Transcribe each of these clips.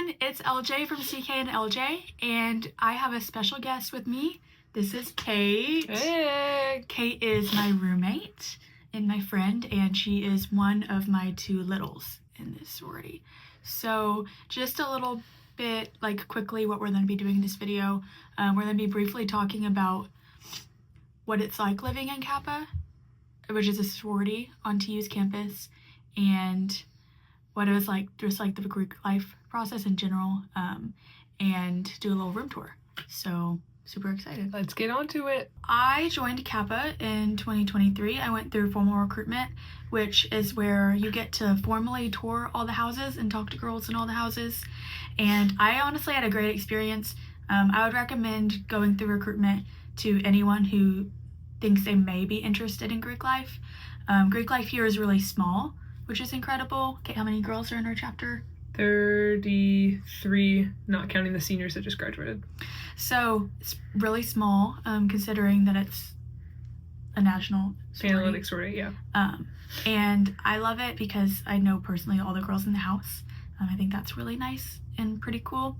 everyone, it's LJ from CK and LJ, and I have a special guest with me. This is Kate. Hey! Kate is my roommate and my friend, and she is one of my two littles in this sorority. So just a little bit, quickly, what we're going to be doing in this video. We're going to be briefly talking about what it's like living in Kappa, which is a sorority on TU's campus, and what it was like, just like the Greek life process in general, and do a little room tour. So super excited. Let's get on to it. I joined Kappa in 2023. I went through formal recruitment, which is where you get to formally tour all the houses and talk to girls in all the houses. And I honestly had a great experience. I would recommend going through recruitment to anyone who thinks they may be interested in Greek life. Greek life here is really small, which is incredible. Okay, how many girls are in our chapter? 33, not counting the seniors that just graduated. So it's really small, considering that it's a national sorority. Analytic sorority, yeah. And I love it because I know personally all the girls in the house. I think that's really nice and pretty cool.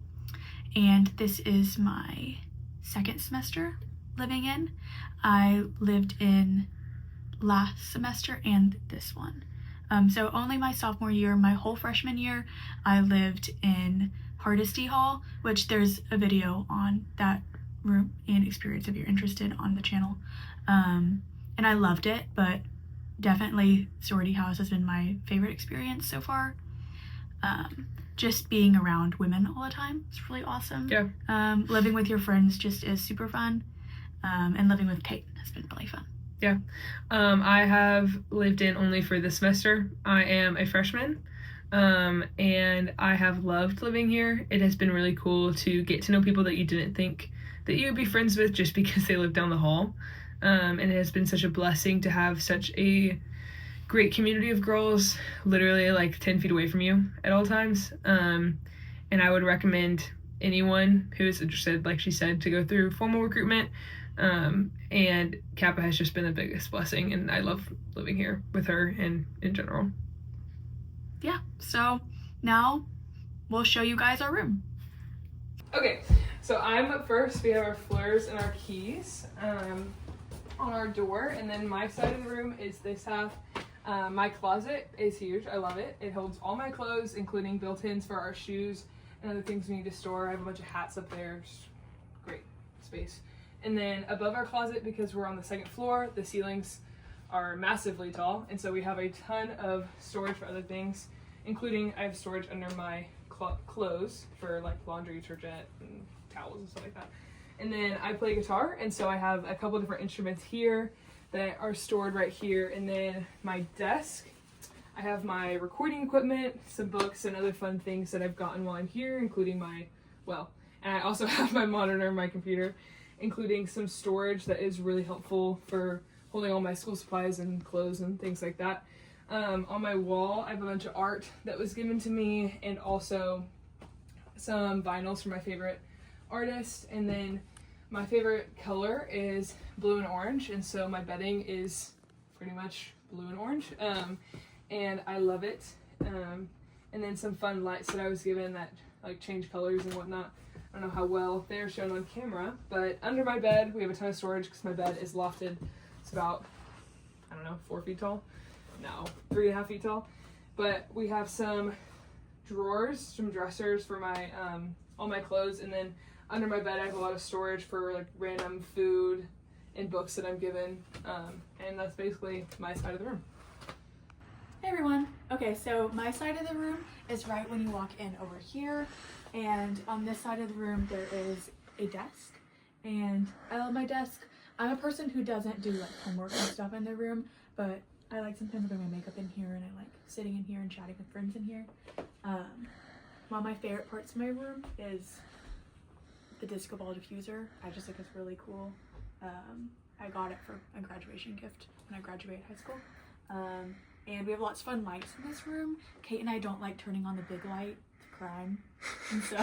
And this is my second semester living in. I lived in last semester and this one. So only my sophomore year, my whole freshman year, I lived in Hardesty Hall, which there's a video on that room and experience if you're interested on the channel. And I loved it, but definitely sorority house has been my favorite experience so far. Just being around women all the time is really awesome. Yeah. Living with your friends just is super fun. And living with Kate has been really fun. Yeah. I have lived in only for this semester. I am a freshman, and I have loved living here. It has been really cool to get to know people that you didn't think that you would be friends with just because they live down the hall. And it has been such a blessing to have such a great community of girls literally 10 feet away from you at all times. And I would recommend anyone who is interested, like she said, to go through formal recruitment. And Kappa has just been the biggest blessing, and I love living here with her and in general. Yeah, so now we'll show you guys our room. Okay, so I'm up first. We have our floors and our keys on our door, and then my side of the room is this half. My closet is huge. I love it. It holds all my clothes, including built-ins for our shoes and other things we need to store. I have a bunch of hats up there. Just great space. And then above our closet, because we're on the second floor, the ceilings are massively tall, and so we have a ton of storage for other things, including I have storage under my clothes for laundry detergent and towels and stuff like that. And then I play guitar, and so I have a couple different instruments here that are stored right here. And then my desk, I have my recording equipment, some books, and other fun things that I've gotten while I'm here, including and I also have my monitor and my computer, including some storage that is really helpful for holding all my school supplies and clothes and things like that. On my wall, I have a bunch of art that was given to me, and also some vinyls from my favorite artist. And then my favorite color is blue and orange, and so my bedding is pretty much blue and orange, and I love it. And then some fun lights that I was given that change colors and whatnot. I don't know how well they're shown on camera, but under my bed we have a ton of storage because my bed is lofted. It's about, 4 feet tall? No, 3.5 feet tall. But we have some drawers, some dressers for my all my clothes, and then under my bed I have a lot of storage for random food and books that I'm given, and that's basically my side of the room. Hey everyone. Okay, so my side of the room is right when you walk in over here, and on this side of the room there is a desk, and I love my desk. I'm a person who doesn't do homework and stuff in their room, but I sometimes wear my makeup in here, and I like sitting in here and chatting with friends in here. One of my favorite parts of my room is the disco ball diffuser. I just think it's really cool. I got it for a graduation gift when I graduated high school. And we have lots of fun lights in this room. Kate and I don't like turning on the big light. It's a crime. And so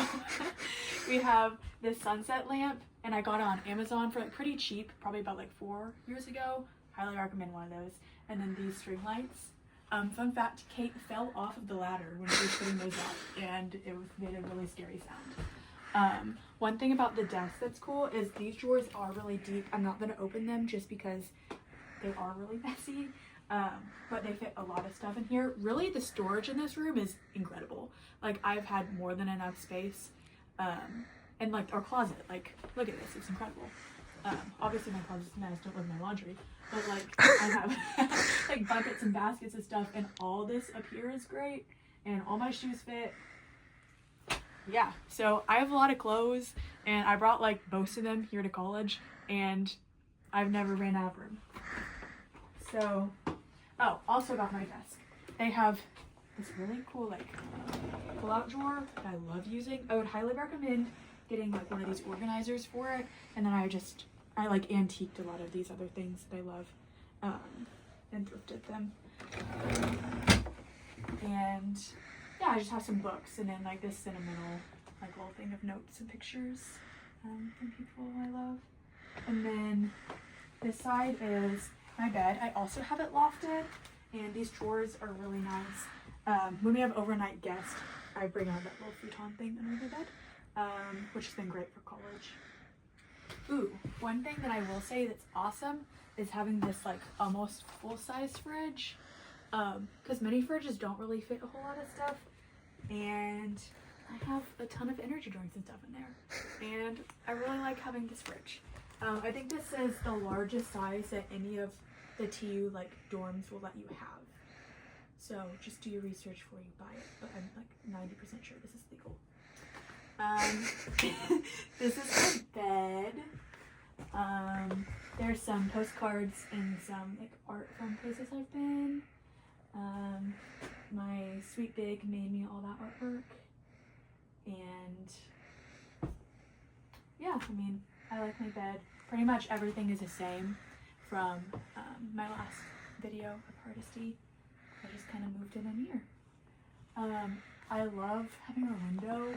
we have this sunset lamp, and I got it on Amazon for pretty cheap, probably about 4 years ago. Highly recommend one of those. And then these string lights. Fun fact, Kate fell off of the ladder when she was putting those up, and it made a really scary sound. One thing about the desk that's cool is these drawers are really deep. I'm not going to open them just because they are really messy, but they fit a lot of stuff in here. Really, the storage in this room is incredible. Like, I've had more than enough space, and like our closet, like, look at this, it's incredible. Obviously my closet's a mess, don't look at my laundry, but like I have like buckets and baskets of stuff, and all this up here is great, and all my shoes fit. Yeah, so I have a lot of clothes, and I brought like most of them here to college, and I've never ran out of room. So, oh, also about my desk, they have this really cool like pull-out drawer that I love using. I would highly recommend getting like one of these organizers for it, and then I like antiqued a lot of these other things that I love, and thrifted them. And yeah, I just have some books, and then like this sentimental like little thing of notes and pictures from people I love. And then this side is my bed. I also have it lofted, and these drawers are really nice. When we have overnight guests, I bring out that little futon thing under the bed, which has been great for college. Ooh, one thing that I will say that's awesome is having this like almost full-size fridge, because mini fridges don't really fit a whole lot of stuff, and I have a ton of energy drinks and stuff in there, and I really like having this fridge. I think this is the largest size that any of the TU like dorms will let you have, so just do your research before you buy it, but I'm like 90% sure this is legal. This is my bed. There's some postcards and some like art from places I've been. My sweet big made me all that artwork, and yeah, I mean, I like my bed. Pretty much everything is the same from my last video of Hardesty. I just kind of moved it in here. I love having a window.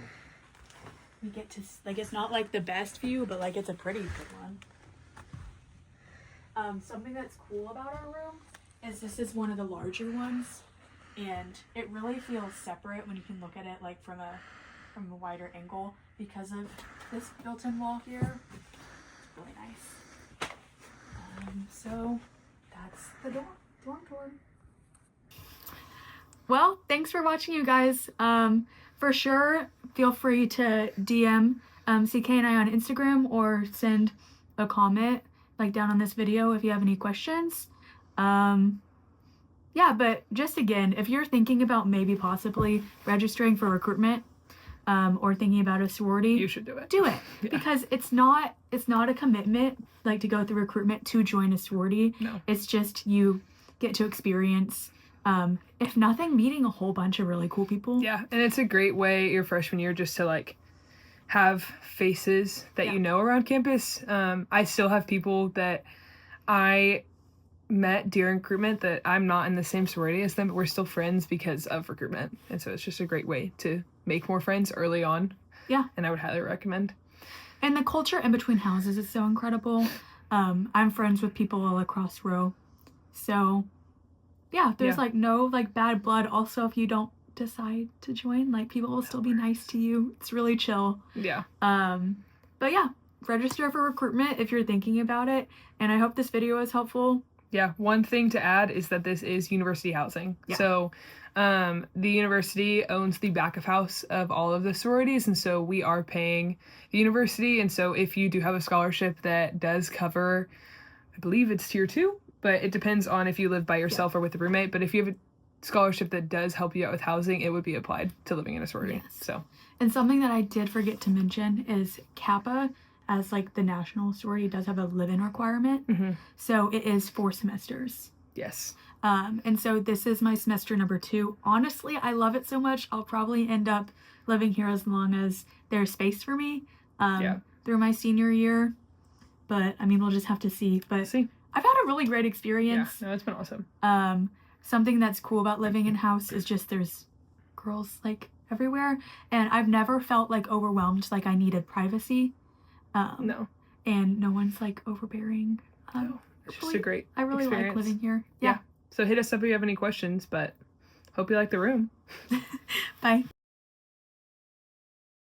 We get to, like, it's not like the best view, but like it's a pretty good one. Something that's cool about our room is this is one of the larger ones, and it really feels separate when you can look at it like from a wider angle because of this built-in wall here. It's really nice. So that's the dorm tour. Well, thanks for watching, you guys. For sure, feel free to DM CK and I on Instagram, or send a comment like down on this video if you have any questions. Yeah, but just again, if you're thinking about maybe possibly registering for recruitment, or thinking about a sorority, You should do it. Do it. Yeah. Because it's not a commitment like to go through recruitment to join a sorority. No. It's just you get to experience, if nothing, meeting a whole bunch of really cool people. Yeah, and it's a great way your freshman year just to like have faces that you know around campus. I still have people that I met during recruitment that I'm not in the same sorority as them, but we're still friends because of recruitment. And so it's just a great way to make more friends early on. Yeah. And I would highly recommend. And the culture in between houses is so incredible. I'm friends with people all across row. So yeah, there's like no like bad blood. Also, if you don't decide to join, like people will still be nice to you. It's really chill. Yeah. But yeah, register for recruitment if you're thinking about it. And I hope this video is helpful. Yeah, one thing to add is that this is university housing. Yeah. So the university owns the back of house of all of the sororities, and so we are paying the university. And so if you do have a scholarship that does cover, I believe it's tier 2, but it depends on if you live by yourself or with a roommate. But if you have a scholarship that does help you out with housing, it would be applied to living in a sorority. Yes. So, and something that I did forget to mention is Kappa, as like the national sorority, does have a live-in requirement. Mm-hmm. So it is 4 semesters. Yes. And so this is my semester number 2. Honestly, I love it so much, I'll probably end up living here as long as there's space for me through my senior year. But I mean, we'll just have to see. But I've had a really great experience. Yeah, no, it's been awesome. Something that's cool about living in house is just there's girls like everywhere, and I've never felt like overwhelmed, like I needed privacy. No. And no one's like overbearing. No. It's just a great I really experience. like living here. Yeah. So hit us up if you have any questions, but hope you like the room. Bye.